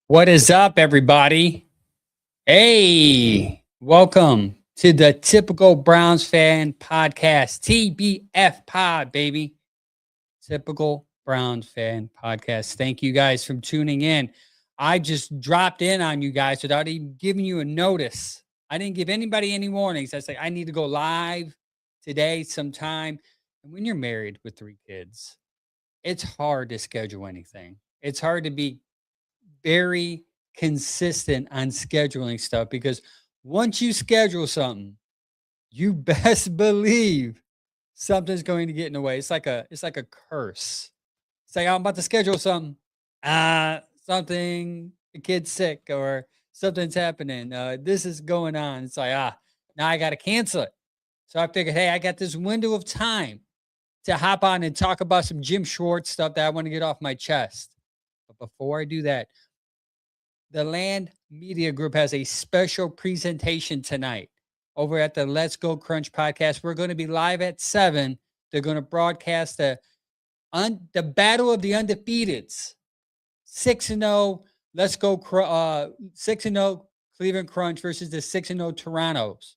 What is up, everybody? Hey, welcome to the Typical Browns Fan Podcast, TBF Pod, baby. Typical Browns Fan Podcast. Thank you guys for tuning in. I just dropped in on you guys without even giving you a notice. I didn't give anybody any warnings. I was like, I need to go live today sometime. And when you're married with 3 kids, it's hard to schedule anything. It's hard to be very consistent on scheduling stuff because once you schedule something, you best believe something's going to get in the way. It's like a curse. It's like I'm about to schedule something. Something the kid's sick or something's happening. This is going on. It's like, now I gotta cancel it. So I figured, hey, I got this window of time to hop on and talk about some Jim Schwartz stuff that I want to get off my chest. But before I do that, the Land Media Group has a special presentation tonight over at the Let's Go Crunch podcast. We're going to be live at 7. They're going to broadcast the battle of the undefeateds. 6-0, Let's Go 6-0 Cleveland Crunch versus the 6-0 Torontos.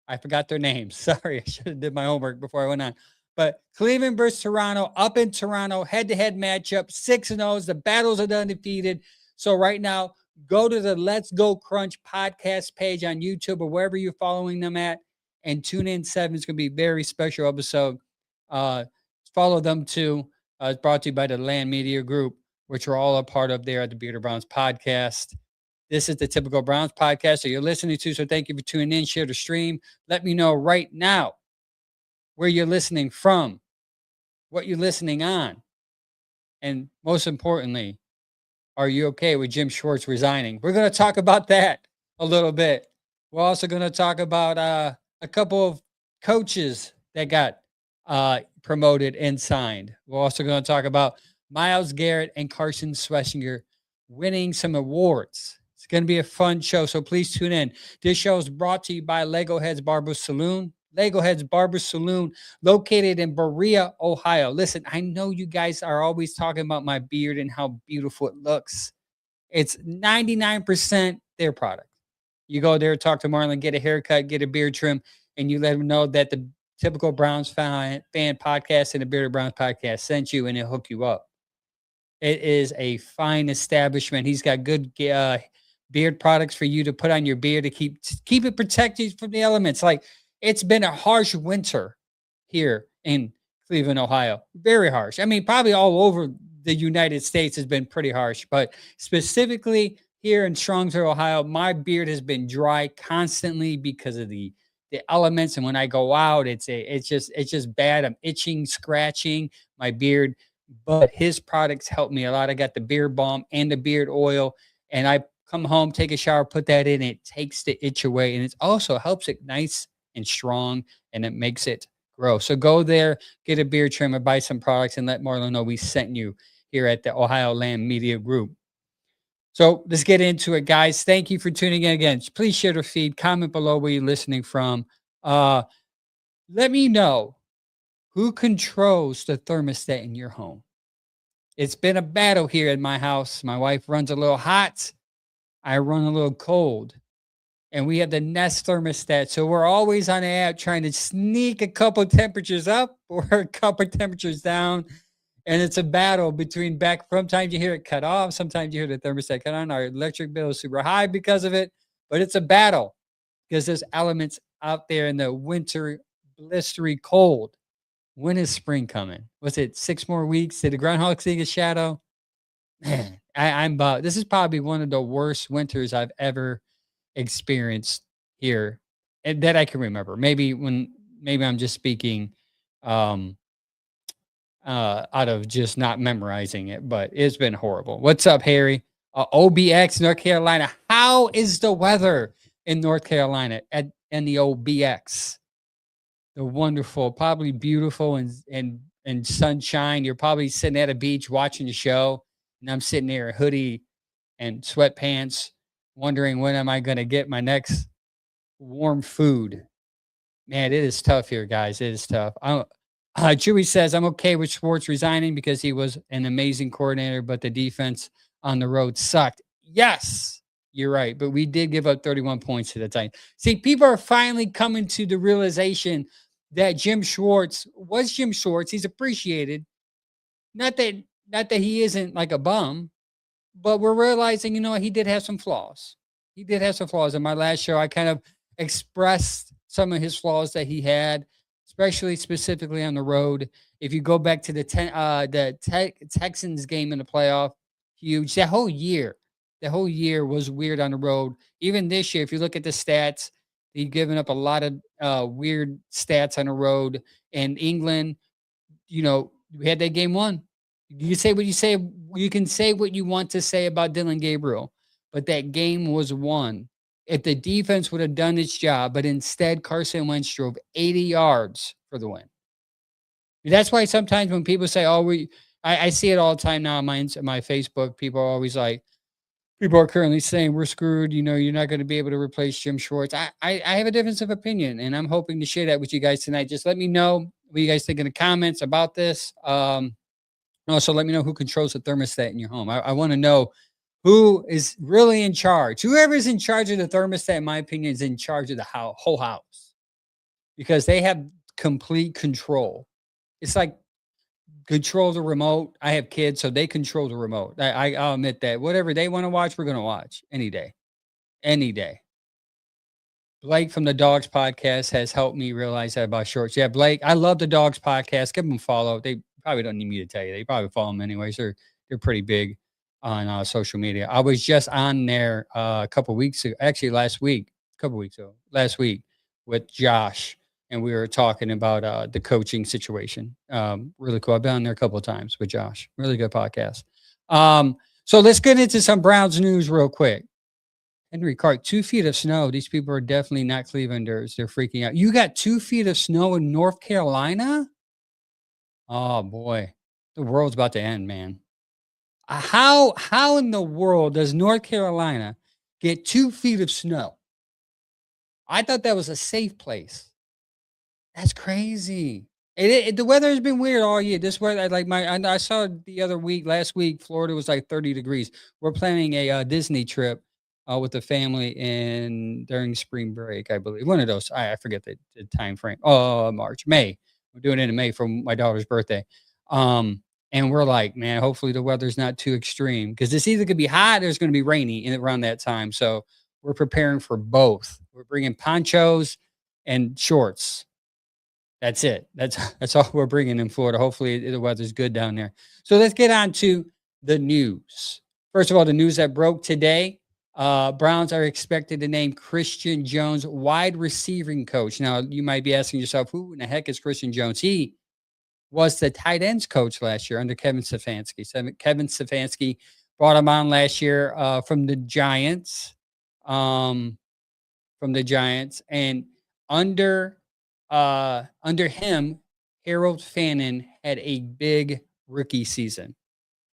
I forgot their names. Sorry, I should have did my homework before I went on. But Cleveland versus Toronto, up in Toronto, head-to-head matchup, 6-0s, the battles of the undefeated. So right now, go to the Let's Go Crunch podcast page on YouTube or wherever you're following them at, and tune in 7. It's going to be a very special episode. Follow them too. It's brought to you by the Land Media Group, which we're all a part of there at the Bearded Browns podcast. This is the Typical Browns podcast that you're listening to, so thank you for tuning in. Share the stream. Let me know right now where you're listening from, what you're listening on, and most importantly, are you okay with Jim Schwartz resigning? We're going to talk about that a little bit. We're also going to talk about a couple of coaches that got promoted and signed. We're also going to talk about Myles, Garrett, and Carson Schwesinger winning some awards. It's going to be a fun show, so please tune in. This show is brought to you by Lego Heads Barber Saloon. Lego Heads Barber Saloon, located in Berea, Ohio. Listen, I know you guys are always talking about my beard and how beautiful it looks. It's 99% their product. You go there, talk to Marlon, get a haircut, get a beard trim, and you let them know that the Typical Browns fan podcast and the Bearded Browns podcast sent you, and it'll hook you up. It is a fine establishment. He's got good beard products for you to put on your beard to keep it protected from the elements. Like, it's been a harsh winter here in Cleveland, Ohio. Very harsh. I mean, probably all over the United States has been pretty harsh, but specifically here in Strongsville, Ohio, my beard has been dry constantly because of the elements. And when I go out, it's just bad. I'm itching, scratching my beard, but his products help me a lot. I got the beard balm and the beard oil, and I come home, take a shower, put that in. It takes the itch away, and it also helps it nice and strong, and it makes it grow. So go there, get a beard trimmer, buy some products, and let Marlon know we sent you here at the Ohio Land Media Group. So let's get into it, guys. Thank you for tuning in again. Please share the feed, comment below where you're listening from. Let me know who controls the thermostat in your home. It's been a battle here at my house. My wife runs a little hot. I run a little cold. And we have the Nest thermostat. So we're always on the app trying to sneak a couple temperatures up or a couple temperatures down. And it's a battle between sometimes you hear it cut off. Sometimes you hear the thermostat cut on. Our electric bill is super high because of it. But it's a battle because there's elements out there in the winter, blistery cold. When is spring coming? Was it 6 more weeks? Did the groundhog see a shadow? Man, this is probably one of the worst winters I've ever experienced here and that I can remember. Maybe I'm just speaking out of just not memorizing it, but it's been horrible. What's up, Harry? OBX, North Carolina. How is the weather in North Carolina in the OBX? The wonderful, probably beautiful and sunshine. You're probably sitting at a beach watching the show, and I'm sitting there in a hoodie and sweatpants, wondering when am I going to get my next warm food. Man, it is tough here, guys. It is tough. Chewy says, I'm okay with Schwartz resigning because he was an amazing coordinator, but the defense on the road sucked. Yes, you're right. But we did give up 31 points to the Titans. See, people are finally coming to the realization that Jim Schwartz was Jim Schwartz. He's appreciated. Not that not that he isn't like a bum, but we're realizing, he did have some flaws. He did have some flaws. In my last show, I kind of expressed some of his flaws that he had, especially specifically on the road. If you go back to the Texans game in the playoff, huge. That whole year was weird on the road. Even this year, if you look at the stats, he's given up a lot of weird stats on the road. And England, we had that game won. You say what you say. You can say what you want to say about Dylan Gabriel, but that game was won. If the defense would have done its job, but instead Carson Wentz drove 80 yards for the win. That's why sometimes when people say, "Oh, I see it all the time now on my Facebook. People are currently saying we're screwed. You're not going to be able to replace Jim Schwartz. I have a difference of opinion, and I'm hoping to share that with you guys tonight. Just let me know what you guys think in the comments about this. Also, let me know who controls the thermostat in your home. I want to know who is really in charge. Whoever's in charge of the thermostat, in my opinion, is in charge of the whole house because they have complete control. It's like control the remote. I have kids, so they control the remote. I'll admit that. Whatever they want to watch, we're going to watch any day. Any day. Blake from the Dogs Podcast has helped me realize that about shorts. Yeah, Blake, I love the Dogs Podcast. Give them a follow. They probably don't need me to tell you. They probably follow them anyways. They're pretty big on social media. I was just on there a couple weeks ago, actually last week, last week with Josh, and we were talking about the coaching situation. Really cool. I've been on there a couple of times with Josh. Really good podcast. So let's get into some Browns news real quick. Henry Clark, 2 feet of snow. These people are definitely not Clevelanders. They're freaking out. You got 2 feet of snow in North Carolina? Oh boy, the world's about to end, man. How in the world does North Carolina get 2 feet of snow? I thought that was a safe place. That's crazy. The weather has been weird all year. This weather, I saw last week, Florida was like 30 degrees. We're planning a Disney trip with the family during spring break, I believe. One of those. I forget the time frame. Oh, March, May. We're doing it in May for my daughter's birthday. And we're like, man, hopefully the weather's not too extreme because it's either going to be hot or it's going to be rainy around that time. So we're preparing for both. We're bringing ponchos and shorts. That's it. That's all we're bringing in Florida. Hopefully the weather's good down there. So let's get on to the news. First of all, the news that broke today. Browns are expected to name Christian Jones wide receiving coach. Now, you might be asking yourself, who in the heck is Christian Jones? He was the tight ends coach last year under Kevin Stefanski. Kevin Stefanski brought him on last year from the Giants. And under him, Harold Fannin had a big rookie season.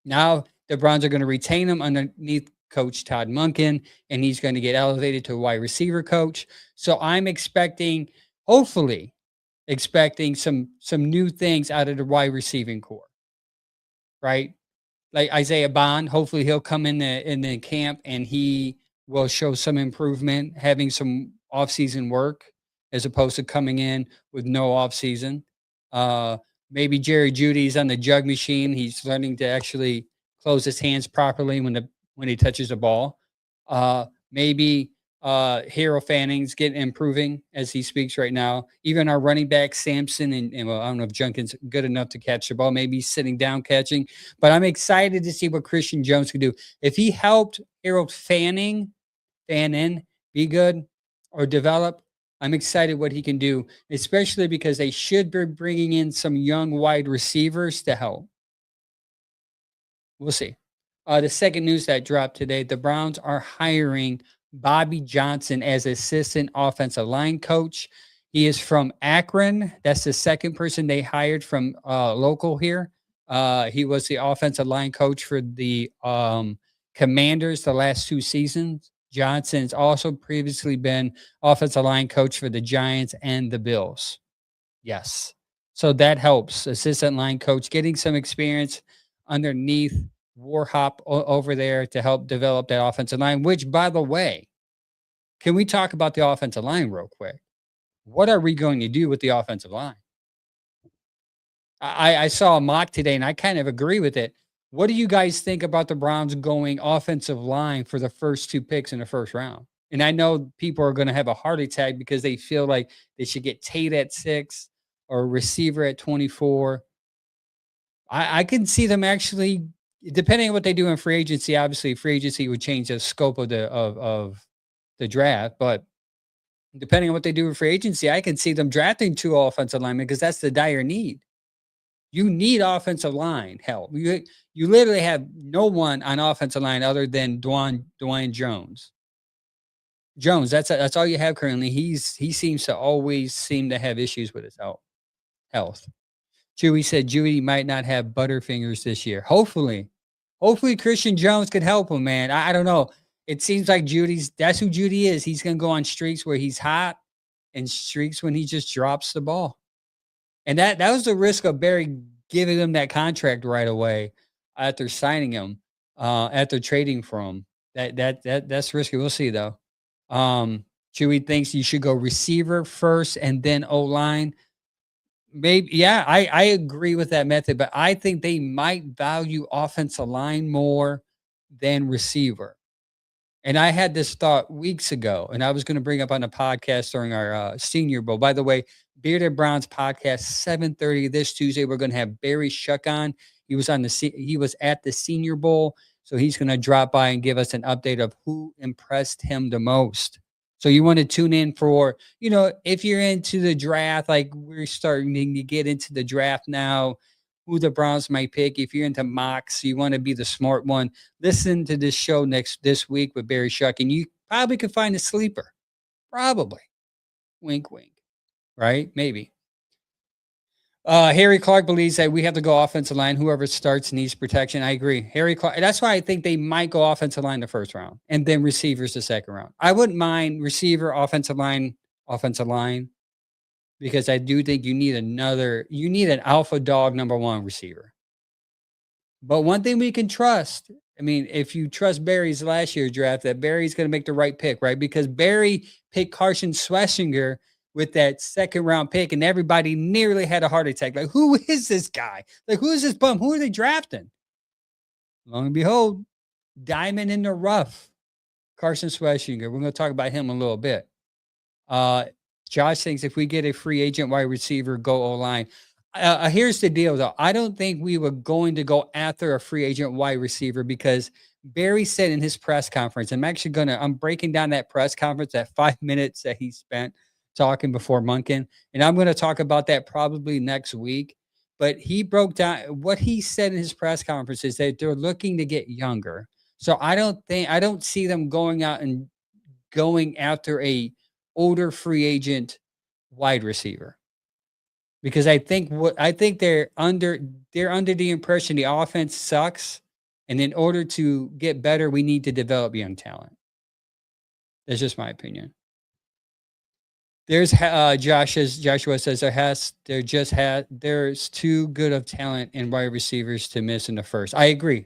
Now the Browns are going to retain him underneath Coach Todd Monken, and he's going to get elevated to a wide receiver coach. So I'm hopefully expecting some new things out of the wide receiving core, right? Like Isaiah Bond, hopefully he'll come in the camp and he will show some improvement, having some offseason work as opposed to coming in with no offseason. Maybe Jerry Judy's on the jug machine. He's learning to actually close his hands properly when he touches the ball. Maybe Harold Fanning's improving as he speaks right now. Even our running back Sampson and I don't know if Junkin's good enough to catch the ball. Maybe he's sitting down catching. But I'm excited to see what Christian Jones can do. If he helped Harold Fannin be good or develop, I'm excited what he can do, especially because they should be bringing in some young wide receivers to help. We'll see. The second news that dropped today, the Browns are hiring Bobby Johnson as assistant offensive line coach. He is from Akron. That's the second person they hired from local here. He was the offensive line coach for the Commanders the last 2 seasons. Johnson's also previously been offensive line coach for the Giants and the Bills. Yes. So that helps. Assistant line coach, getting some experience underneath Warhop over there to help develop that offensive line, which, by the way, can we talk about the offensive line real quick? What are we going to do with the offensive line? I saw a mock today and I kind of agree with it. What do you guys think about the Browns going offensive line for the first two picks in the first round? And I know people are going to have a heart attack because they feel like they should get Tate at 6 or receiver at 24. I can see them actually, depending on what they do in free agency. Obviously, free agency would change the scope of the draft, but depending on what they do in free agency, I can see them drafting two offensive linemen because that's the dire need. You need offensive line help. You literally have no one on offensive line other than Dwayne Jones. That's all you have currently. He seems to always seem to have issues with his health. Chewy said Judy might not have butterfingers this year. Hopefully Christian Jones could help him, man. I don't know. It seems like that's who Judy is. He's gonna go on streaks where he's hot and streaks when he just drops the ball. And that was the risk of Barry giving him that contract right away after signing him, after trading for him. That's risky. We'll see though. Chewy thinks you should go receiver first and then O-line. Maybe, yeah, I agree with that method, but I think they might value offensive line more than receiver. And I had this thought weeks ago, and I was going to bring up on the podcast during our Senior Bowl. By the way, Bearded Browns podcast, 7:30 this Tuesday. We're going to have Barry Shuck on. He was at the Senior Bowl, so he's going to drop by and give us an update of who impressed him the most. So you want to tune in for, if you're into the draft, like we're starting to get into the draft now, who the Browns might pick. If you're into mocks, you want to be the smart one, listen to this show this week with Barry Shuck, and you probably could find a sleeper. Probably. Wink, wink. Right? Maybe. Harry Clark believes that we have to go offensive line. Whoever starts needs protection. I agree. Harry Clark. That's why I think they might go offensive line the first round and then receivers the second round. I wouldn't mind receiver, offensive line, because I do think you need an alpha dog number one receiver. But one thing we can trust, if you trust Barry's last year's draft, that Barry's going to make the right pick, right? Because Barry picked Carson Schwesinger with that second round pick, and everybody nearly had a heart attack. Like, who is this guy? Like, who is this bum? Who are they drafting? Lo and behold, diamond in the rough, Carson Schwesinger. We're going to talk about him a little bit. Josh thinks if we get a free agent wide receiver, go O-line. Here's the deal, though. I don't think we were going to go after a free agent wide receiver because Barry said in his press conference, I'm breaking down that press conference, that 5 minutes that he spent talking before Monken, and I'm going to talk about that probably next week. But he broke down what he said in his press conference is that they're looking to get younger. So I don't see them going out and going after a older free agent wide receiver, because I think they're under the impression the offense sucks, and in order to get better, we need to develop young talent. That's just my opinion. There's Joshua says there's too good of talent in wide receivers to miss in the first. I agree.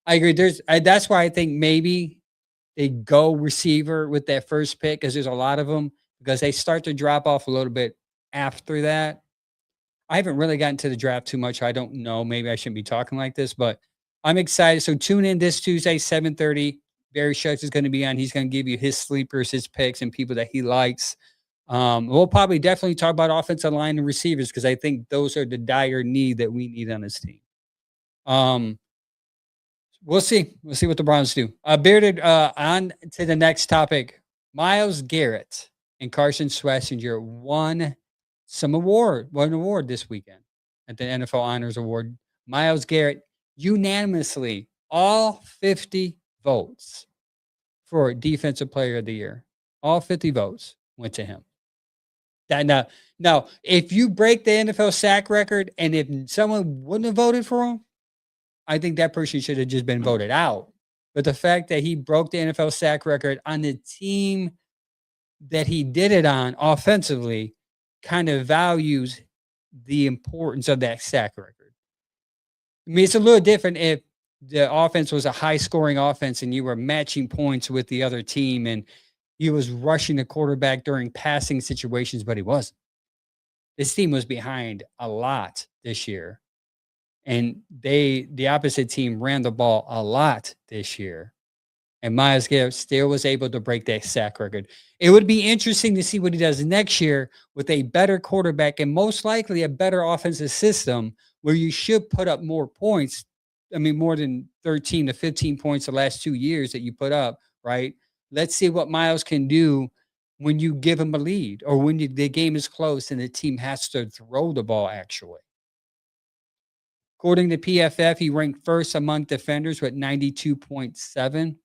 That's why I think maybe they go receiver with that first pick, because there's a lot of them, because they start to drop off a little bit after that. I haven't really gotten to the draft too much. I don't know. Maybe I shouldn't be talking like this, but I'm excited. So tune in this Tuesday, 7:30. Barry Schutz is going to be on. He's going to give you his sleepers, his picks, and people that he likes. We'll probably definitely talk about offensive line and receivers, because I think those are the dire need that we need on this team. We'll see. We'll see what the Browns do. Bearded, on to the next topic. Myles Garrett and Carson Schwesinger won an award this weekend at the NFL Honors Award. Myles Garrett unanimously, all 50 votes for Defensive Player of the Year. All 50 votes went to him. Now, if you break the NFL sack record, and if someone wouldn't have voted for him, I think that person should have just been voted out. But the fact that he broke the NFL sack record on the team that he did it on offensively kind of values the importance of that sack record. It's a little different if the offense was a high scoring offense and you were matching points with the other team and he was rushing the quarterback during passing situations, but he wasn't. This team was behind a lot this year. And the opposite team ran the ball a lot this year. And Myles Garrett still was able to break that sack record. It would be interesting to see what he does next year with a better quarterback and most likely a better offensive system where you should put up more points. I mean, more than 13 to 15 points the last 2 years that you put up, right? Let's see what Myles can do when you give him a lead or when the game is close and the team has to throw the ball, actually. According to PFF, he ranked first among defenders with 92.7.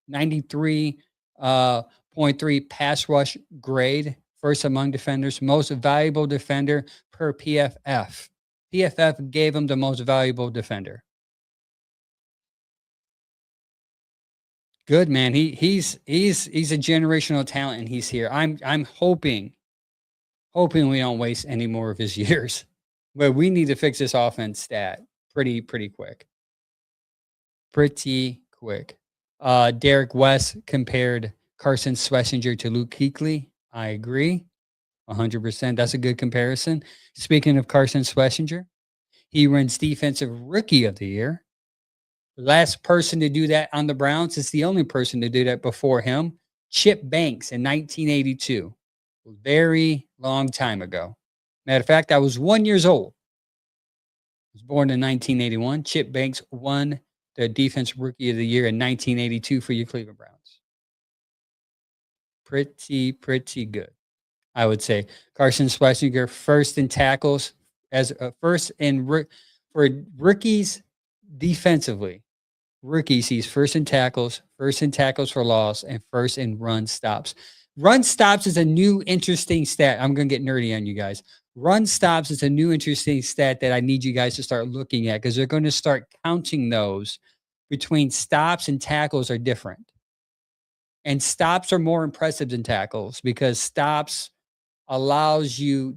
93 point 3 pass rush grade, first among defenders, most valuable defender per PFF. PFF gave him the most valuable defender. Good man. He's a generational talent and he's here. I'm hoping we don't waste any more of his years. But we need to fix this offense stat pretty quick. Pretty quick. Derek West compared Carson Schwesinger to Luke Kuechly. I agree. 100%. That's a good comparison. Speaking of Carson Schwesinger, he wins Defensive Rookie of the Year. Last person to do that on the Browns is the only person to do that before him, Chip Banks in 1982. Very long time ago. Matter of fact, I was 1 year old. I was born in 1981. Chip Banks won the Defensive Rookie of the Year in 1982 for your Cleveland Browns. Pretty good, I would say. Carson Schwesinger first in tackles as first in for rookies defensively. Rookies, he's first in tackles for loss, and first in run stops. Run stops is a new interesting stat. I'm going to get nerdy on you guys. Run stops is a new interesting stat that I need you guys to start looking at because they're going to start counting those between stops and tackles are different. And stops are more impressive than tackles because stops allows you,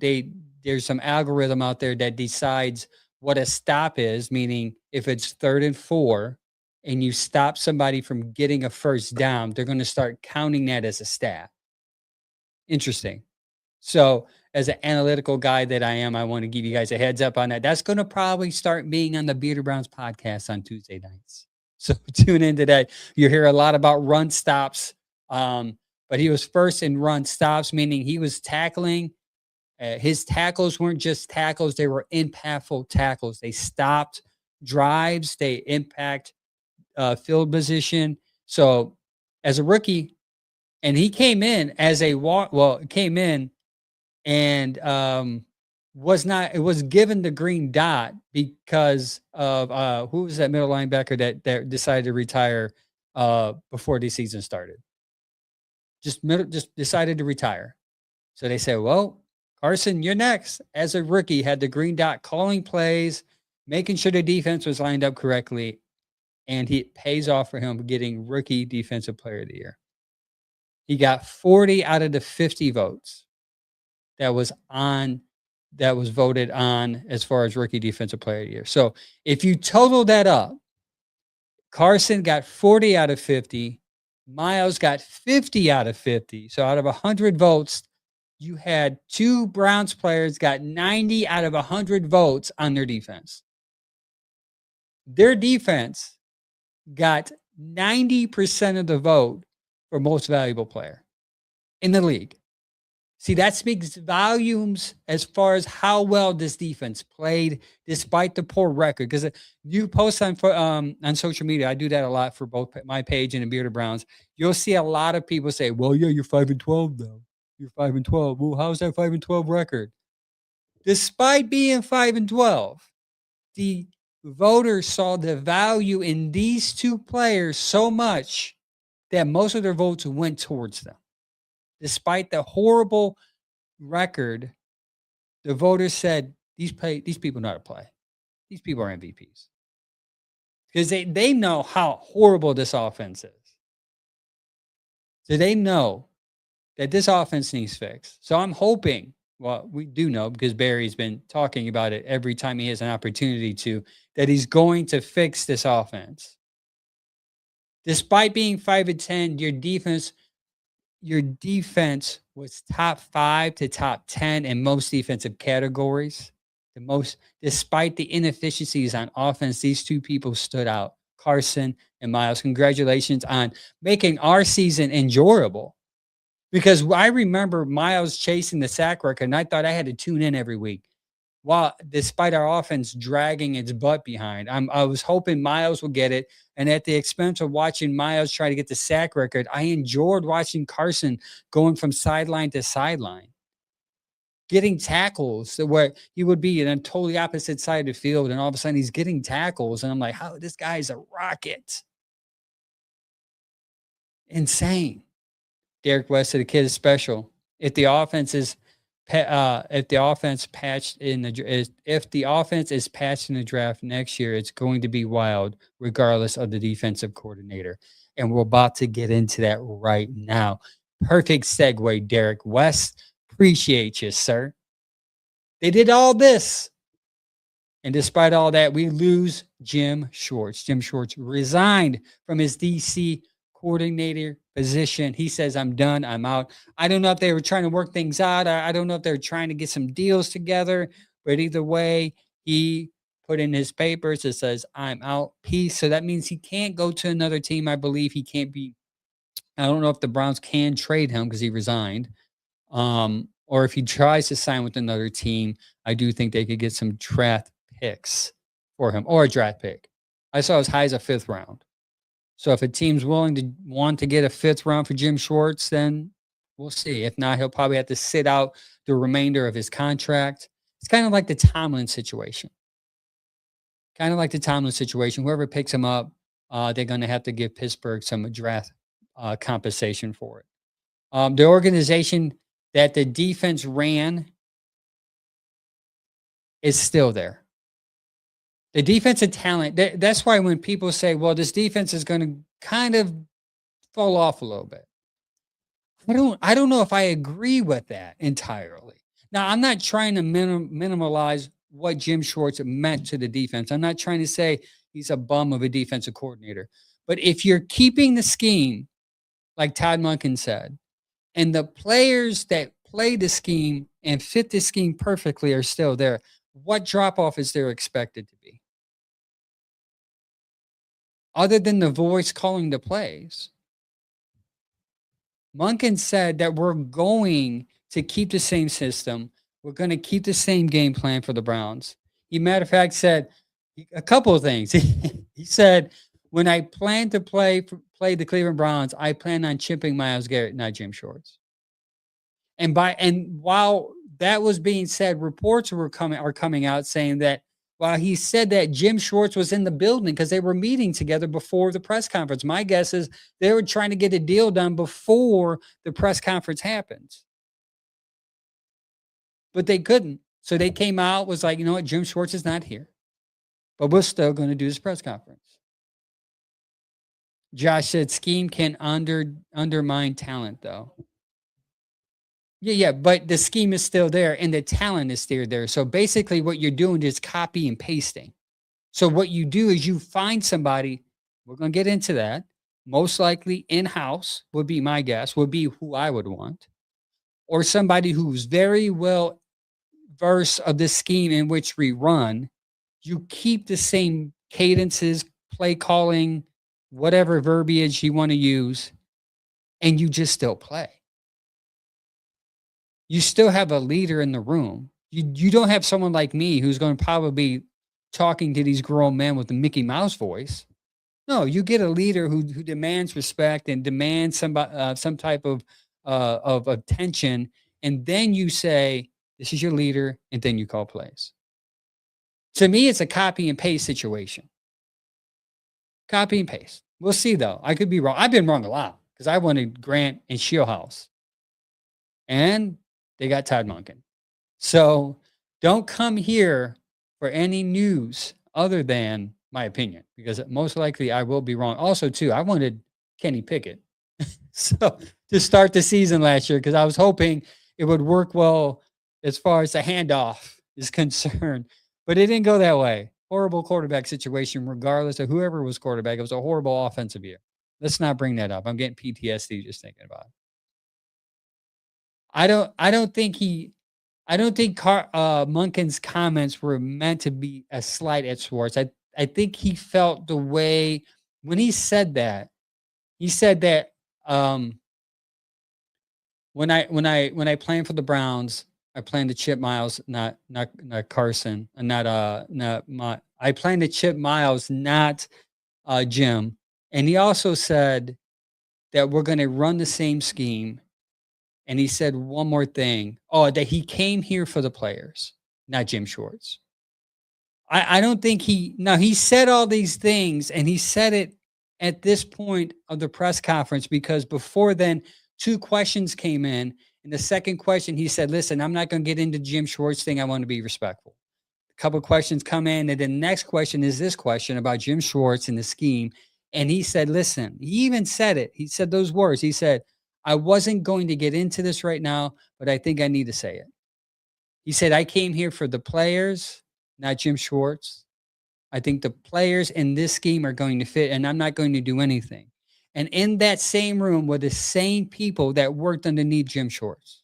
there's some algorithm out there that decides what a stop is, meaning if it's 3rd and 4 and you stop somebody from getting a first down, they're going to start counting that as a stat. Interesting. So as an analytical guy that I am, I want to give you guys a heads up on that. That's going to probably start being on the Bearded Browns podcast on Tuesday nights. So tune into that. You hear a lot about run stops, but he was first in run stops, meaning he was tackling. His tackles weren't just tackles. They were impactful tackles. They stopped drives. They impact field position. So as a rookie, and he came in as a came in and it was given the green dot because of who was that middle linebacker that decided to retire before the season started. Just decided to retire. So they said, well, Carson, you're next. As a rookie, had the green dot calling plays, making sure the defense was lined up correctly, and it pays off for him getting Rookie Defensive Player of the Year. He got 40 out of the 50 votes that was voted on as far as Rookie Defensive Player of the Year. So if you total that up, Carson got 40 out of 50. Myles got 50 out of 50. So out of 100 votes, you had 2 Browns players got 90 out of 100 votes on their defense. Their defense got 90% of the vote for most valuable player in the league. See, that speaks volumes as far as how well this defense played despite the poor record. Because you post on social media, I do that a lot for both my page and the Bearded Browns. You'll see a lot of people say, well, yeah, you're 5-12 though. You're 5-12. Well, how's that 5-12 record? Despite being 5-12, the voters saw the value in these 2 players so much that most of their votes went towards them. Despite the horrible record, the voters said these people know how to play. These people are MVPs. Because they know how horrible this offense is. So they know that this offense needs fixed. So I'm hoping well, we do know because Barry's been talking about it every time he has an opportunity to, that he's going to fix this offense. Despite being 5-10, your defense was top 5 to top 10 in most defensive categories. The most, despite the inefficiencies on offense, these two people stood out. Carson and Myles. Congratulations on making our season enjoyable. Because I remember Myles chasing the sack record, and I thought I had to tune in every week. While despite our offense dragging its butt behind, I was hoping Myles would get it, and at the expense of watching Myles try to get the sack record, I enjoyed watching Carson going from sideline to sideline, getting tackles where he would be in a totally opposite side of the field, and all of a sudden he's getting tackles, and I'm like, "How this guy's a rocket, insane." Derek West said the kid is special. If the offense is if the offense patched in the if the offense is patched in the draft next year, it's going to be wild, regardless of the defensive coordinator. And we're about to get into that right now. Perfect segue, Derek West. Appreciate you, sir. They did all this. And despite all that, we lose Jim Schwartz. Jim Schwartz resigned from his DC coordinator position. He says, I'm done. I'm out. I don't know if they were trying to work things out. I don't know if they're trying to get some deals together, but either way, he put in his papers that says, I'm out. Peace. So that means he can't go to another team. I believe he can't be. I don't know if the Browns can trade him because he resigned. Or if he tries to sign with another team, I do think they could get some draft picks for him or a draft pick. I saw as high as a 5th round. So if a team's willing to want to get a 5th round for Jim Schwartz, then we'll see. If not, he'll probably have to sit out the remainder of his contract. It's kind of like the Tomlin situation. Whoever picks him up, they're going to have to give Pittsburgh some draft compensation for it. The organization that the defense ran is still there. The defensive talent, that's why when people say, well, this defense is going to kind of fall off a little bit. I don't know if I agree with that entirely. Now, I'm not trying to minimalize what Jim Schwartz meant to the defense. I'm not trying to say he's a bum of a defensive coordinator. But if you're keeping the scheme, like Todd Monken said, and the players that play the scheme and fit the scheme perfectly are still there, what drop-off is there expected to be? Other than the voice calling the plays. Monken said that we're going to keep the same system. We're going to keep the same game plan for the Browns. He, matter of fact, said a couple of things. He said, when I plan to play the Cleveland Browns, I plan on chipping Myles Garrett, not Jim Schwartz. And while that was being said, reports are coming out saying that while he said that Jim Schwartz was in the building because they were meeting together before the press conference. My guess is they were trying to get a deal done before the press conference happens. But they couldn't. So they came out, was like, you know what, Jim Schwartz is not here. But we're still going to do this press conference. Josh said scheme can undermine talent, though. Yeah, but the scheme is still there and the talent is still there. So basically what you're doing is copy and pasting. So what you do is you find somebody, we're going to get into that, most likely in-house would be my guess, would be who I would want, or somebody who's very well versed of the scheme in which we run. You keep the same cadences, play calling, whatever verbiage you want to use, and you just still play. You still have a leader in the room. You don't have someone like me who's going to probably be talking to these grown men with the Mickey Mouse voice. No, you get a leader who demands respect and demands some type of attention, and then you say, "This is your leader," and then you call plays. To me, it's a copy and paste situation. Copy and paste. We'll see, though. I could be wrong. I've been wrong a lot because I wanted Grant and Shieldhouse, and they got Todd Monken. So don't come here for any news other than my opinion, because most likely I will be wrong. Also, too, I wanted Kenny Pickett so to start the season last year because I was hoping it would work well as far as the handoff is concerned. But it didn't go that way. Horrible quarterback situation, regardless of whoever was quarterback. It was a horrible offensive year. Let's not bring that up. I'm getting PTSD just thinking about it. I don't think Munkin's comments were meant to be a slight at Schwartz. I think he felt the way when he said that when I plan for the Browns, I plan to chip Myles, not Carson, not my I plan to chip Myles, not Jim. And he also said that we're going to run the same scheme. And he said one more thing. Oh, that he came here for the players, not Jim Schwartz. I don't think he said all these things and he said it at this point of the press conference because before then, two questions came in. And the second question, he said, listen, I'm not going to get into Jim Schwartz thing. I want to be respectful. A couple of questions come in. And the next question is this question about Jim Schwartz and the scheme. And he said, listen, he even said it. He said those words. He said, I wasn't going to get into this right now, but I think I need to say it. He said, I came here for the players, not Jim Schwartz. I think the players in this scheme are going to fit, and I'm not going to do anything. And in that same room were the same people that worked underneath Jim Schwartz.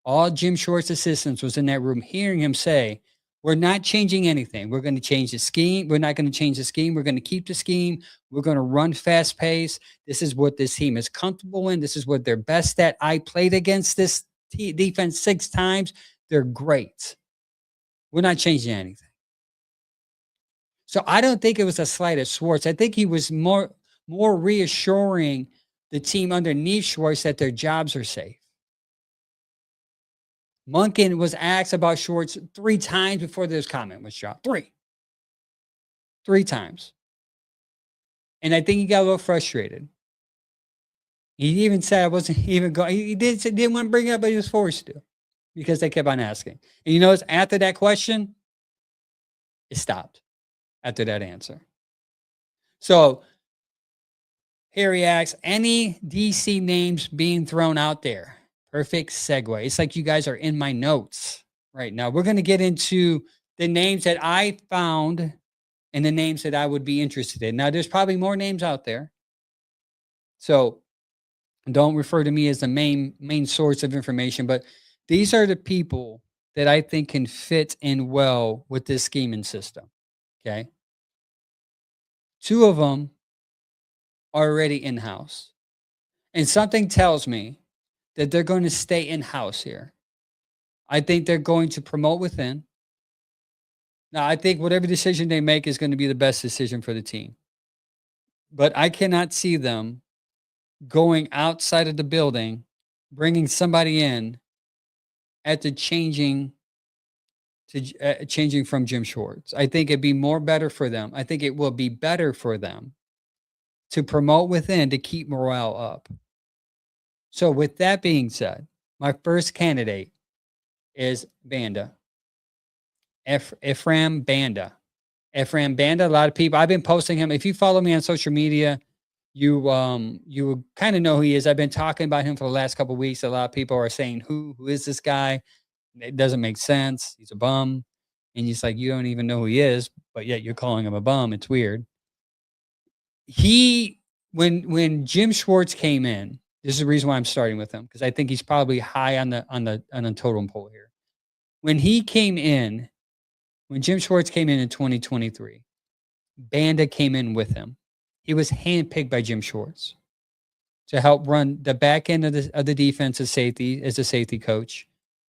All Jim Schwartz assistants was in that room hearing him say, we're not changing anything. We're going to change the scheme. We're not going to change the scheme. We're going to keep the scheme. We're going to run fast pace. This is what this team is comfortable in. This is what they're best at. I played against this defense 6 times. They're great. We're not changing anything. So I don't think it was a slight at Schwartz. I think he was more reassuring the team underneath Schwartz that their jobs are safe. Munkin was asked about Schwartz 3 times before this comment was dropped. 3 times. And I think he got a little frustrated. He even said I wasn't even going. He didn't want to bring it up, but he was forced to because they kept on asking. And you notice after that question, it stopped after that answer. So here he asks, any DC names being thrown out there? Perfect segue. It's like you guys are in my notes right now. We're going to get into the names that I found and the names that I would be interested in. Now, there's probably more names out there. So don't refer to me as the main source of information, but these are the people that I think can fit in well with this scheming system. Okay. 2 of them are already in-house. And something tells me that they're going to stay in-house here. I think they're going to promote within. Now, I think whatever decision they make is going to be the best decision for the team. But I cannot see them going outside of the building, bringing somebody in after changing from Jim Schwartz. I think it'd be better for them. I think it will be better for them to promote within to keep morale up. So with that being said, my first candidate is Banda. Ephraim Banda. Ephraim Banda, a lot of people, I've been posting him. If you follow me on social media, you kind of know who he is. I've been talking about him for the last couple of weeks. A lot of people are saying, who is this guy? It doesn't make sense. He's a bum. And he's like, you don't even know who he is, but yet you're calling him a bum. It's weird. When Jim Schwartz came in, this is the reason why I'm starting with him, because I think he's probably high on the totem pole here. When Jim Schwartz came in 2023, Banda came in with him. He was handpicked by Jim Schwartz to help run the back end of the defense as a safety coach,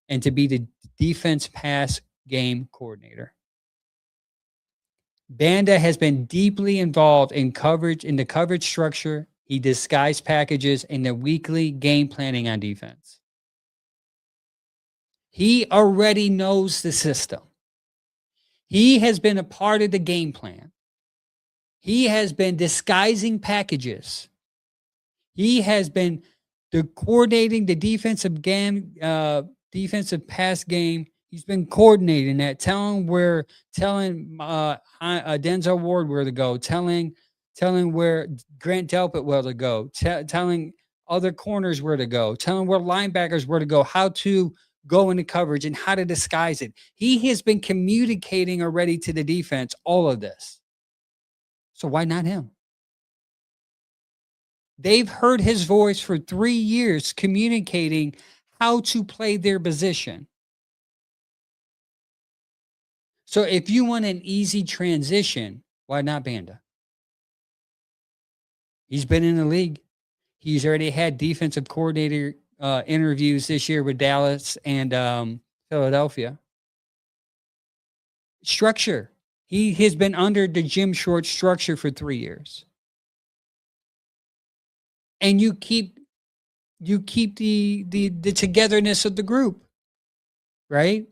and to be the defense pass game coordinator. Banda has been deeply involved in the coverage structure. He disguised packages in the weekly game planning on defense. He already knows the system. He has been a part of the game plan. He has been disguising packages. He has been coordinating the defensive pass game. He's been coordinating that, telling Denzel Ward where to go, telling where Grant Delpit where to go, telling other corners where to go, telling where linebackers where to go, how to go into coverage and how to disguise it. He has been communicating already to the defense all of this. So why not him? They've heard his voice for 3 years communicating how to play their position. So if you want an easy transition, why not Banda? He's been in the league. He's already had defensive coordinator interviews this year with Dallas and Philadelphia. Structure. He has been under the Jim Schwartz structure for 3 years. And you keep the togetherness of the group, right?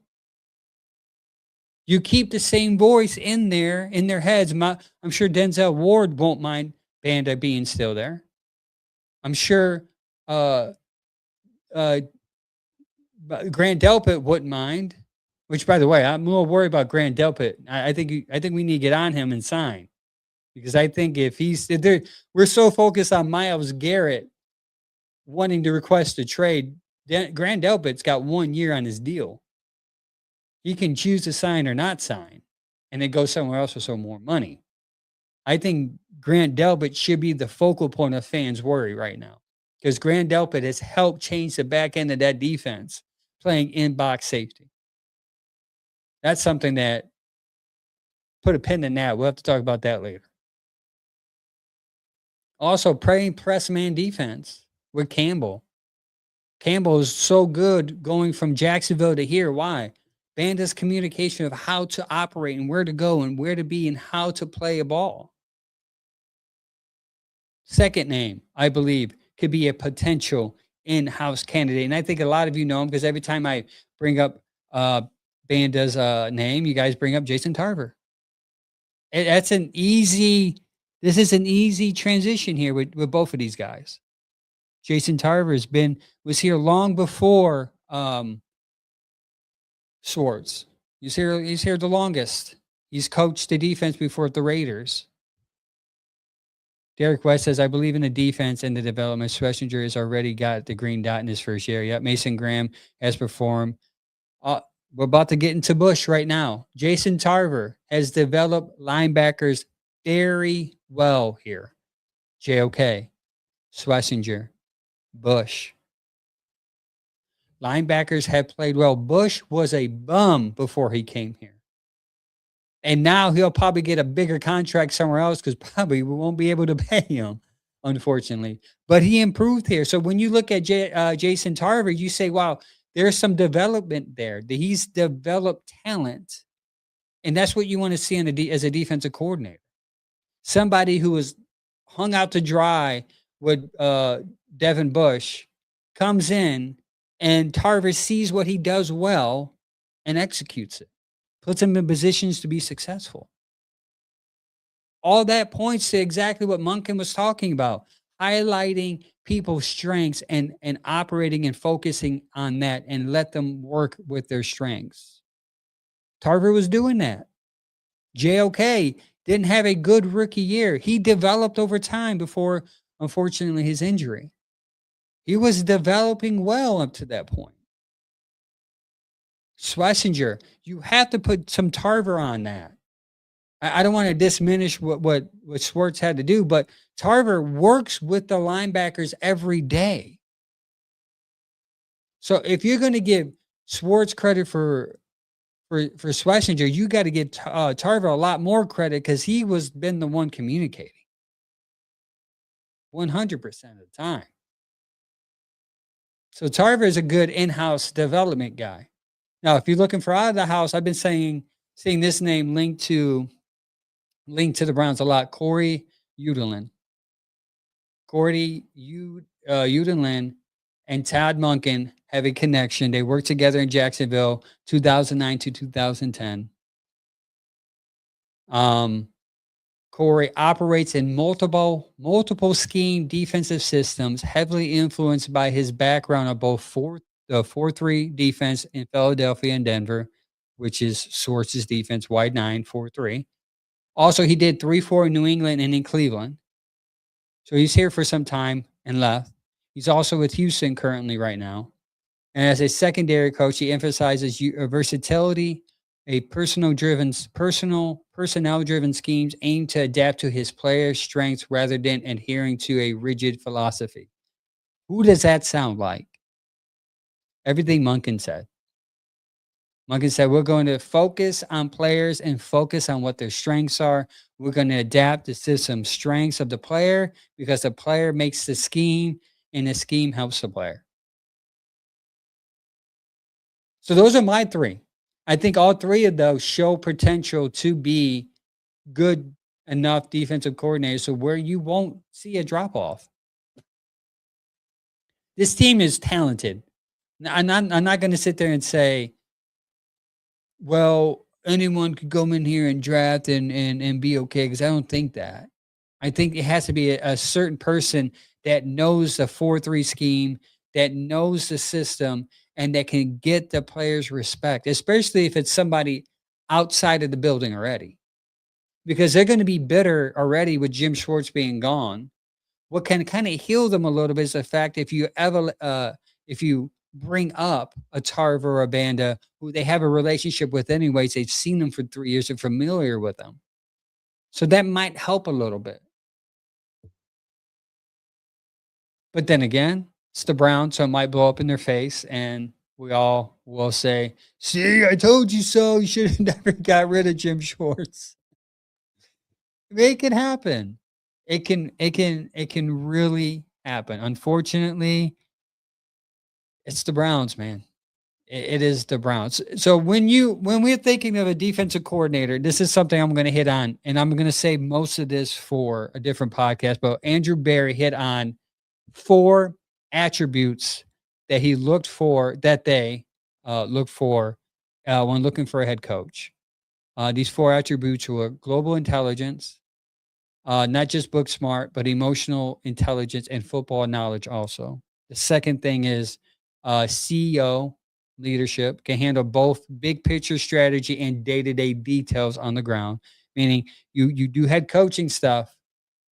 You keep the same voice in there in their heads. I'm sure Denzel Ward won't mind Banda being still there. I'm sure uh, uh, Grant Delpit wouldn't mind. Which, by the way, I'm more worried about Grant Delpit. I think we need to get on him and sign because I think if there, we're so focused on Myles Garrett wanting to request a trade. Grant Delpit's got 1 year on his deal. He can choose to sign or not sign, and then go somewhere else for some more money. I think Grant Delpit should be the focal point of fans' worry right now because Grant Delpit has helped change the back end of that defense, playing in box safety. That's something that put a pin in that. We'll have to talk about that later. Also, playing press man defense with Campbell. Campbell is so good going from Jacksonville to here. Why? Banda's communication of how to operate and where to go and where to be and how to play a ball. Second name, I believe, could be a potential in-house candidate. And I think a lot of you know him because every time I bring up Banda's name, you guys bring up Jason Tarver. This is an easy transition here with both of these guys. Jason Tarver was here long before Schwartz. He's here the longest. He's coached the defense before the Raiders. Derek West says, I believe in the defense and the development. Schwesinger has already got the green dot in his first year. Yep. Mason Graham has performed. We're about to get into Bush right now. Jason Tarver has developed linebackers very well here. JOK, Schwesinger, Bush. Linebackers have played well. Bush was a bum before he came here. And now he'll probably get a bigger contract somewhere else because probably we won't be able to pay him, unfortunately. But he improved here. So when you look at Jason Tarver, you say, wow, there's some development there. He's developed talent. And that's what you want to see as a defensive coordinator. Somebody who was hung out to dry with Devin Bush comes in and Tarver sees what he does well and executes it. Puts him in positions to be successful. All that points to exactly what Monken was talking about, highlighting people's strengths and operating and focusing on that and let them work with their strengths. Tarver was doing that. JOK didn't have a good rookie year. He developed over time before, unfortunately, his injury. He was developing well up to that point. Schwesinger, you have to put some Tarver on that. I don't want to diminish what Schwartz had to do, but Tarver works with the linebackers every day. So if you're going to give Schwartz credit for Schwesinger, you got to give Tarver a lot more credit because he been the one communicating 100% of the time. So Tarver is a good in-house development guy. Now, if you're looking for out of the house, I've been seeing this name linked to the Browns a lot. Corey Udelin. Corey Udelin and Todd Monken have a connection. They worked together in Jacksonville, 2009 to 2010. Corey operates in multiple scheme defensive systems, heavily influenced by his background of both 4-3 defense in Philadelphia and Denver, which is Schwartz's defense, wide 9, 4-3. Also, he did 3-4 in New England and in Cleveland. So he's here for some time and left. He's also with Houston currently right now. And as a secondary coach, he emphasizes versatility, a personnel driven schemes aimed to adapt to his players' strengths rather than adhering to a rigid philosophy. Who does that sound like? Everything Munkin said. Munkin said, we're going to focus on players and focus on what their strengths are. We're going to adapt the system strengths of the player because the player makes the scheme and the scheme helps the player. So those are my three. I think all three of those show potential to be good enough defensive coordinators so where you won't see a drop off. This team is talented. I'm not going to sit there and say, well, anyone could come in here and draft and be okay because I don't think that. I think it has to be a certain person that knows the 4-3 scheme, that knows the system, and that can get the players respect, especially if it's somebody outside of the building already. Because they're going to be bitter already with Jim Schwartz being gone. What can kind of heal them a little bit is the fact if you bring up a Tarver or a Banda who they have a relationship with anyways, they've seen them for 3 years, they're familiar with them. So that might help a little bit. But then again, it's the Browns, so it might blow up in their face, and we all will say, "See, I told you so. You should have never got rid of Jim Schwartz." It can happen. It can really happen. Unfortunately, it's the Browns, man. It is the Browns. So when we're thinking of a defensive coordinator, this is something I'm going to hit on, and I'm going to save most of this for a different podcast. But Andrew Berry hit on 4 attributes that he looked for that they look for when looking for a head coach. These 4 attributes were global intelligence, not just book smart, but emotional intelligence and football knowledge also. The second thing is CEO leadership, can handle both big picture strategy and day-to-day details on the ground, meaning you do head coaching stuff,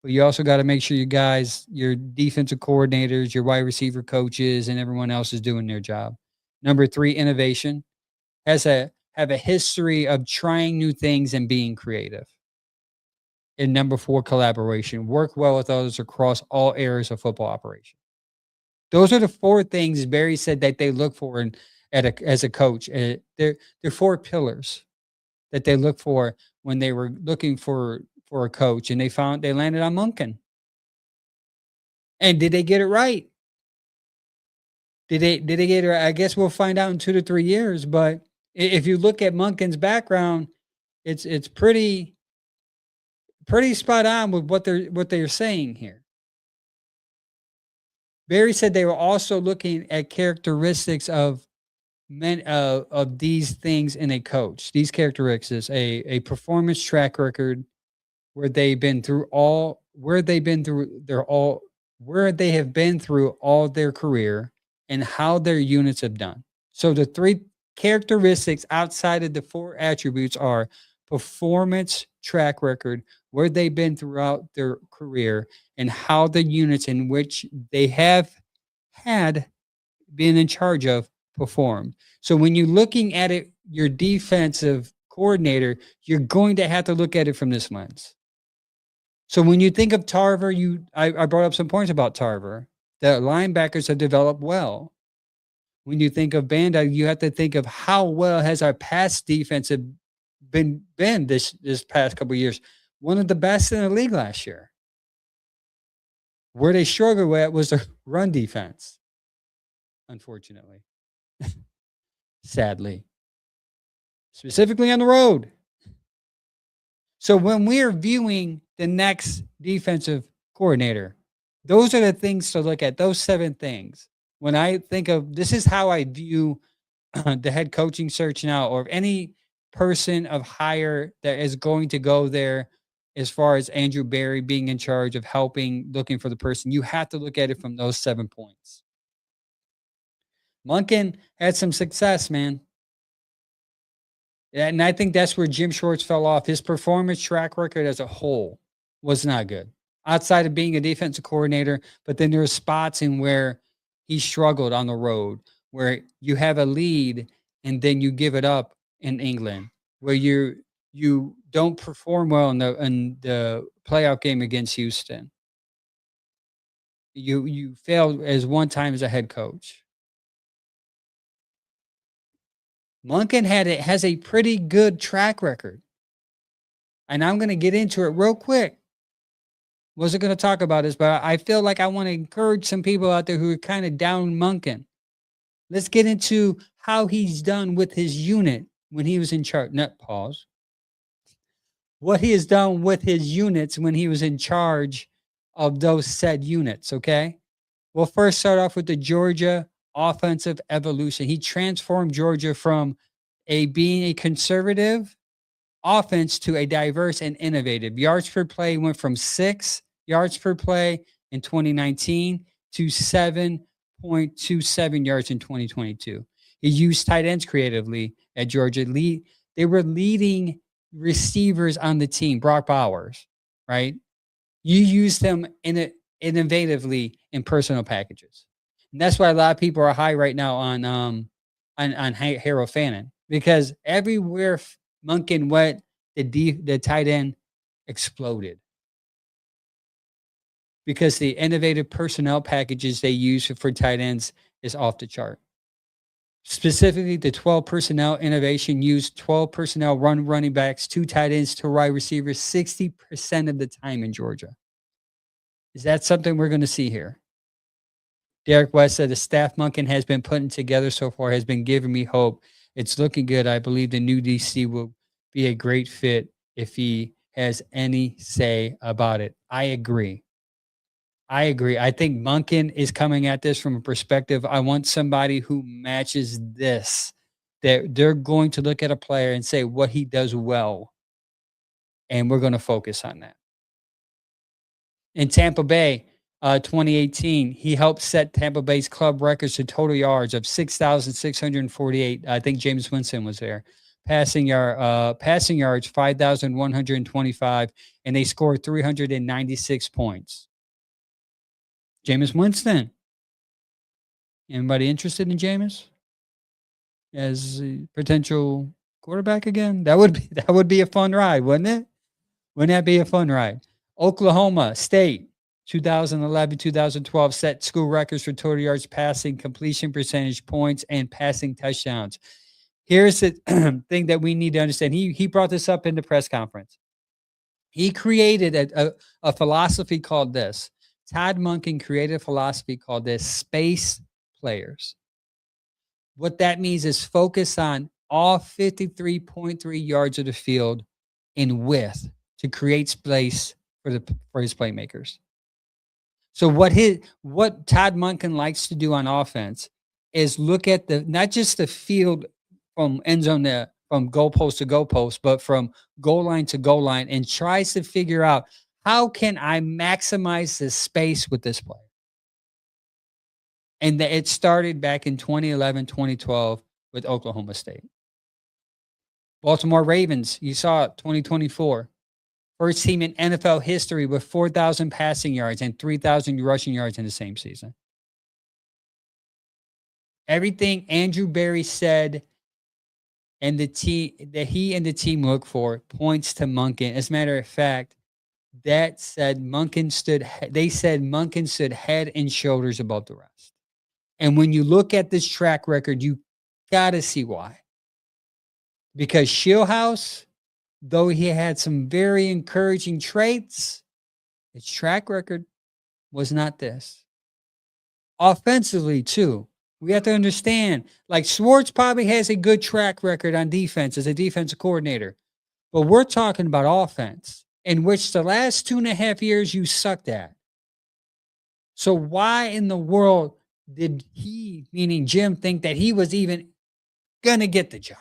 but you also got to make sure you guys, your defensive coordinators, your wide receiver coaches, and everyone else is doing their job. Number 3, innovation. Have a history of trying new things and being creative. And number 4, collaboration. Work well with others across all areas of football operation. Those are the 4 things Barry said that they look for as a coach. They're 4 pillars that they look for when they were looking for a coach, and they landed on Munkin. And did they get it right? Did they get it right? I guess we'll find out in 2 to 3 years, but if you look at Munkin's background, it's pretty spot on with what they're saying here. Barry said they were also looking at characteristics of these things in a coach. These characteristics, a performance track record where they've been through all where they've been through their all where they have been through all their career and how their units have done. So the 3 characteristics outside of the 4 attributes are performance track record, where they've been throughout their career, and how the units in which they have had been in charge of performed. So when you're looking at it, your defensive coordinator, you're going to have to look at it from this lens. So when you think of Tarver, I brought up some points about Tarver. The linebackers have developed well. When you think of Banda, you have to think of how well has our pass defense been this past couple of years. One of the best in the league last year. Where they struggled with was the run defense, unfortunately. Sadly. Specifically on the road. So when we're viewing the next defensive coordinator, those are the things to look at, those 7 things. When I think of this is how I view the head coaching search now, or any person of hire that is going to go there as far as Andrew Berry being in charge of helping, looking for the person, you have to look at it from those 7 points. Munkin had some success, man. And I think that's where Jim Schwartz fell off. His performance track record as a whole was not good. Outside of being a defensive coordinator, but then there were spots in where he struggled on the road, where you have a lead and then you give it up in England, where you don't perform well in the playoff game against Houston. You failed as one time as a head coach. Monken has a pretty good track record, and I'm going to get into it real quick. Wasn't going to talk about this, but I feel like I want to encourage some people out there who are kind of down Monken. Let's get into how he's done with his unit when he was in charge. Not pause. What he has done with his units when he was in charge of those said units. Okay. We'll first start off with the Georgia offensive evolution. He transformed Georgia from being a conservative offense to a diverse and innovative. Yards per play went from 6 yards per play in 2019 to 7.27 yards in 2022. He used tight ends creatively at Georgia. They were leading receivers on the team, Brock Bowers, right? You use them innovatively in personal packages. And that's why a lot of people are high right now on Harold Fannin, because everywhere Monken went, the tight end exploded because the innovative personnel packages they use for tight ends is off the chart. Specifically, the 12 personnel innovation used 12 personnel running backs, 2 tight ends, 2 wide receivers 60% of the time in Georgia. Is that something we're going to see here? Derek West said the staff Monken has been putting together so far has been giving me hope. It's looking good. I believe the new DC will be a great fit if he has any say about it. I agree. I think Monken is coming at this from a perspective. I want somebody who matches this, that they're going to look at a player and say what he does well. And we're going to focus on that. In Tampa Bay, 2018, he helped set Tampa Bay's club records to total yards of 6,648. I think James Winston was there. Passing yards 5,125, and they scored 396 points. Jameis Winston. Anybody interested in Jameis as a potential quarterback again? That would be a fun ride, wouldn't it? Wouldn't that be a fun ride? Oklahoma State, 2011, 2012 set school records for total yards passing, completion percentage, points, and passing touchdowns. Here's the thing that we need to understand. He brought this up in the press conference. He created a philosophy called this. Todd Monken created a philosophy called this: space players. What that means is focus on all 53.3 yards of the field in width to create space for his playmakers. So what Todd Monken likes to do on offense is look at not just the field from end zone from goalpost to goalpost, but from goal line to goal line, and tries to figure out, how can I maximize the space with this player? And it started back in 2011, 2012 with Oklahoma State. Baltimore Ravens, you saw it, 2024. First team in NFL history with 4,000 passing yards and 3,000 rushing yards in the same season. Everything Andrew Berry said and the team that he and the team look for points to Monken. As a matter of fact, they said Monken stood head and shoulders above the rest. And when you look at this track record, you got to see why. Because Shieldhouse, though he had some very encouraging traits, his track record was not this. Offensively, too, we have to understand, like, Schwartz probably has a good track record on defense as a defensive coordinator. But we're talking about offense, in which the last 2.5 years you sucked at. So why in the world did he, meaning Jim, think that he was even going to get the job?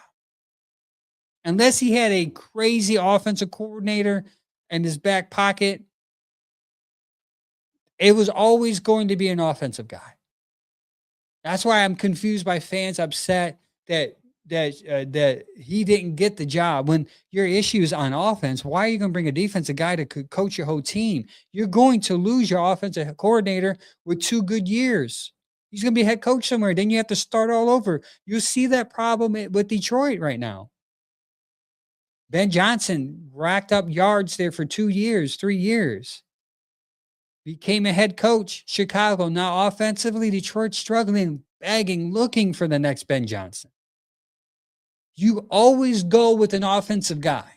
Unless he had a crazy offensive coordinator in his back pocket, it was always going to be an offensive guy. That's why I'm confused by fans upset that he didn't get the job. When your issue is on offense, why are you going to bring a defensive guy to coach your whole team? You're going to lose your offensive coordinator with 2 good years. He's going to be head coach somewhere. Then you have to start all over. You see that problem with Detroit right now. Ben Johnson racked up yards there for 2 years, 3 years. Became a head coach, Chicago. Now offensively, Detroit struggling, begging, looking for the next Ben Johnson. You always go with an offensive guy.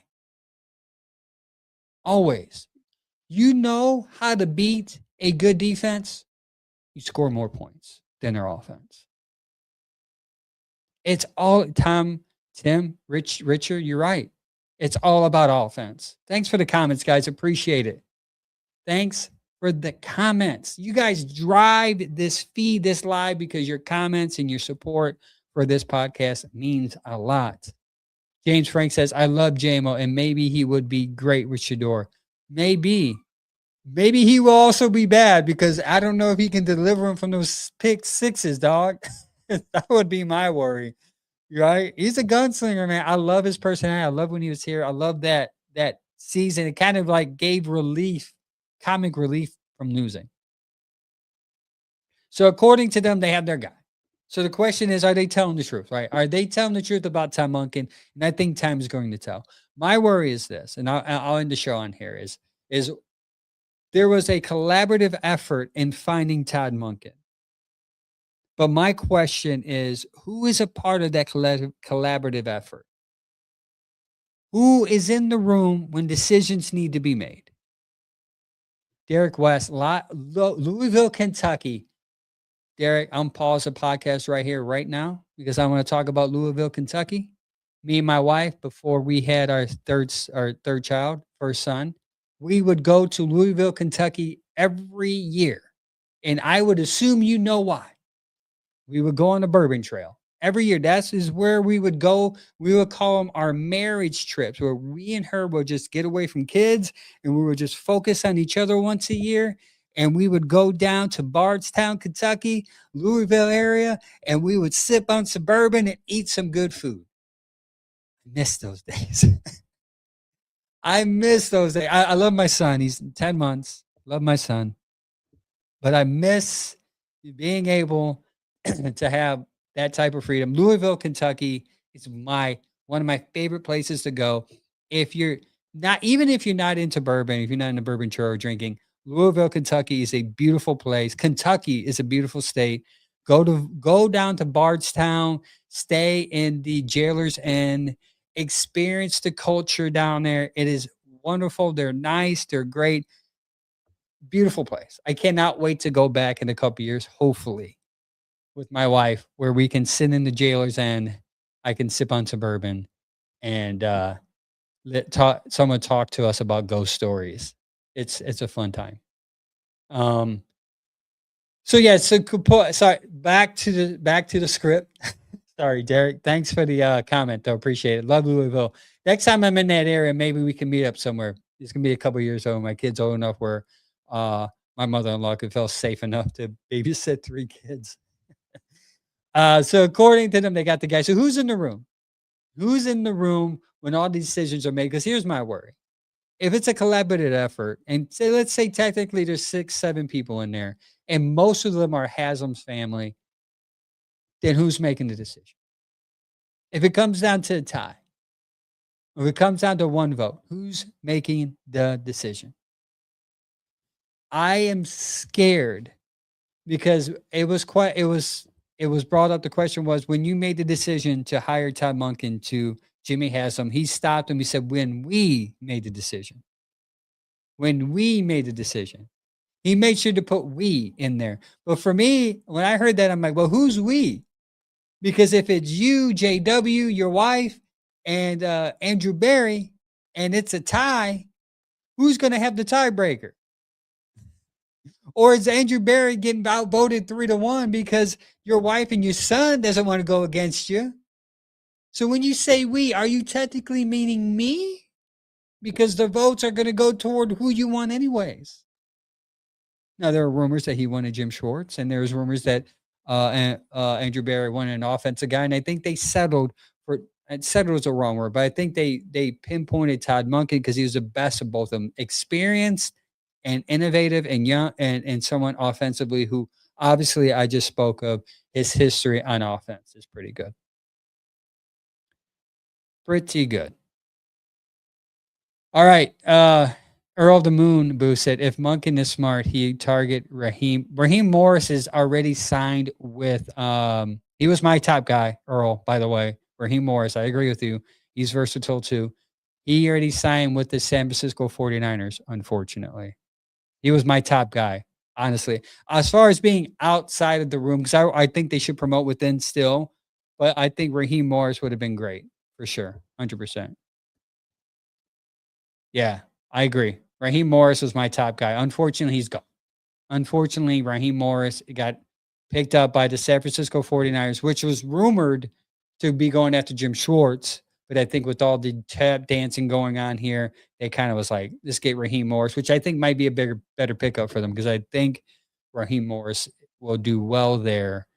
Always. You know how to beat a good defense. You score more points than their offense. It's all Tim, Richard, you're right. It's all about offense. Thanks for the comments, guys. Appreciate it. Thanks for the comments. You guys drive this feed, this live, because your comments and your support for this podcast means a lot. James Frank says, I love JMO, and maybe he would be great with Shador. Maybe. Maybe he will also be bad, because I don't know if he can deliver him from those pick sixes, dog. That would be my worry. Right? He's a gunslinger, man. I love his personality. I love when he was here. I love that season. It kind of like gave relief, comic relief from losing. So according to them, they have their guy. So the question is, are they telling the truth, right? Are they telling the truth about Todd Monken? And I think time is going to tell. My worry is this, and I'll end the show on here, is there was a collaborative effort in finding Todd Monken. But my question is, who is a part of that collaborative effort? Who is in the room when decisions need to be made? Derek West, Louisville, Kentucky. Derek, I'm pausing the podcast right here, right now, because I want to talk about Louisville, Kentucky. Me and my wife, before we had our third child, first son, we would go to Louisville, Kentucky every year. And I would assume you know why. We would go on the Bourbon Trail every year. That is where we would go. We would call them our marriage trips, where we and her would just get away from kids and we would just focus on each other once a year. And we would go down to Bardstown, Kentucky, Louisville area, and we would sip on some bourbon and eat some good food. I miss those days. I miss those days. I love my son. He's 10 months. Love my son. But I miss being able to have that type of freedom. Louisville, Kentucky is one of my favorite places to go. If you're not into bourbon, if you're not in the bourbon trail or drinking, Louisville, Kentucky is a beautiful place. Kentucky is a beautiful state. Go down to Bardstown, stay in the Jailer's Inn, experience the culture down there. It is wonderful. They're nice. They're great. Beautiful place. I cannot wait to go back in a couple years, hopefully, with my wife, where we can sit in the Jailer's Inn. I can sip on some bourbon and someone talk to us about ghost stories. It's a fun time. Sorry, back to the script. Sorry, Derek. Thanks for the comment, though. Appreciate it. Love Louisville. Next time I'm in that area, maybe we can meet up somewhere. It's gonna be a couple years old. My kid's old enough where my mother-in-law could feel safe enough to babysit 3 kids. So according to them, they got the guy. So who's in the room? Who's in the room when all these decisions are made? Because here's my worry. If it's a collaborative effort, and let's say technically there's 6, 7 people in there, and most of them are Haslam's family, then who's making the decision? If it comes down to a tie, if it comes down to one vote, who's making the decision? I am scared because it was brought up. The question was, when you made the decision to hire Todd Monken to Jimmy Haslam, he stopped and he said, when we made the decision. When we made the decision. He made sure to put we in there. But for me, when I heard that, I'm like, well, who's we? Because if it's you, JW, your wife, and Andrew Barry, and it's a tie, who's going to have the tiebreaker? Or is Andrew Barry getting outvoted 3-1 because your wife and your son doesn't want to go against you? So when you say we, are you technically meaning me? Because the votes are going to go toward who you want anyways. Now, there are rumors that he wanted Jim Schwartz, and there's rumors that Andrew Barry wanted an offensive guy, and I think they settled for – settled is a wrong word, but I think they pinpointed Todd Monken because he was the best of both of them, experienced and innovative and young and someone offensively who Obviously, I just spoke of his history on offense is pretty good. Pretty good. All right. Earl the Moon Boo said if Munkin is smart, he target Raheem. Raheem Morris is already signed with he was my top guy, Earl, by the way. Raheem Morris. I agree with you. He's versatile too. He already signed with the San Francisco 49ers, unfortunately. He was my top guy, honestly. As far as being outside of the room, because I think they should promote within still, but I think Raheem Morris would have been great for sure. 100%. Yeah, I agree. Raheem Morris was my top guy. Unfortunately, he's gone. Unfortunately, Raheem Morris got picked up by the San Francisco 49ers, which was rumored to be going after Jim Schwartz. But I think with all the tap dancing going on here, they kind of was like, let's get Raheem Morris, which I think might be a better pickup for them because I think Raheem Morris will do well there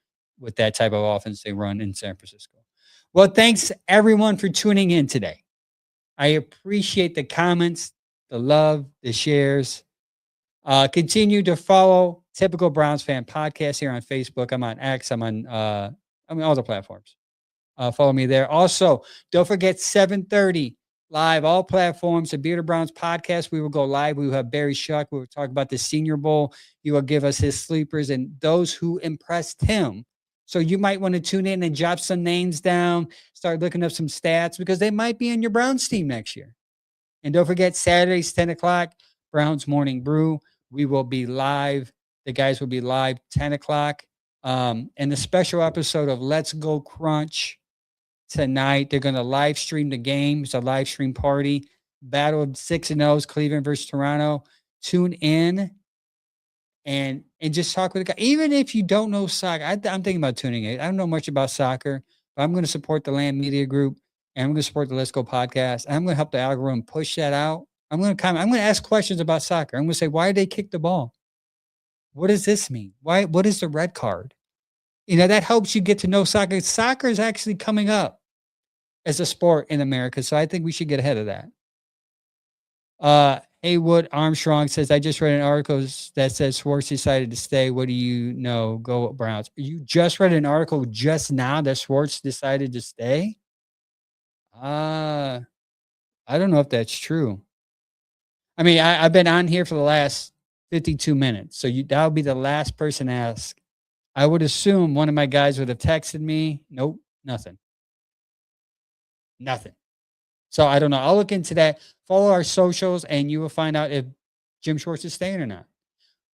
with that type of offense they run in San Francisco. Well, thanks everyone for tuning in today. I appreciate the comments, the love, the shares. Continue to follow Typical Browns Fan Podcast here on Facebook. I'm on X. I'm on all the platforms. Follow me there. Also, don't forget 7:30 live, all platforms. The Bearded Browns podcast. We will go live. We will have Barry Shuck. We will talk about the Senior Bowl. He will give us his sleepers and those who impressed him. So you might want to tune in and jot some names down. Start looking up some stats because they might be in your Browns team next year. And don't forget Saturdays 10 o'clock Browns Morning Brew. We will be live. The guys will be live 10 o'clock. And the special episode of Let's Go Crunch tonight. They're going to live stream the game. It's a live stream party. Battle of 6-0s, Cleveland versus Toronto. Tune in and just talk with the guy. Even if you don't know soccer, I'm thinking about tuning in. I don't know much about soccer, but I'm going to support the Land Media Group and I'm going to support the Let's Go podcast. I'm going to help the algorithm push that out. I'm going to comment. I'm going to ask questions about soccer. I'm going to say, why did they kick the ball? What does this mean? What is the red card? That helps you get to know soccer. Soccer is actually coming up as a sport in America. So I think we should get ahead of that. Haywood Armstrong says, I just read an article that says Schwartz decided to stay. What do you know? Go Browns. You just read an article just now that Schwartz decided to stay? I don't know if that's true. I mean, I've been on here for the last 52 minutes. So that would be the last person to ask. I would assume one of my guys would have texted me. Nope, nothing. Nothing. So I don't know. I'll look into that. Follow our socials and you will find out if Jim Schwartz is staying or not.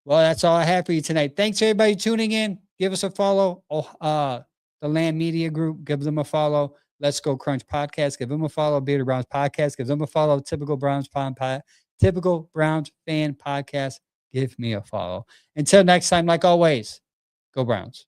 Well, that's all I have for you tonight. Thanks everybody tuning in. Give us a follow. The Land Media Group, give them a follow. Let's Go Crunch Podcast. Give them a follow. Bearded Browns Podcast. Give them a follow. Typical Browns Fan Podcast. Give me a follow. Until next time, like always, go Browns.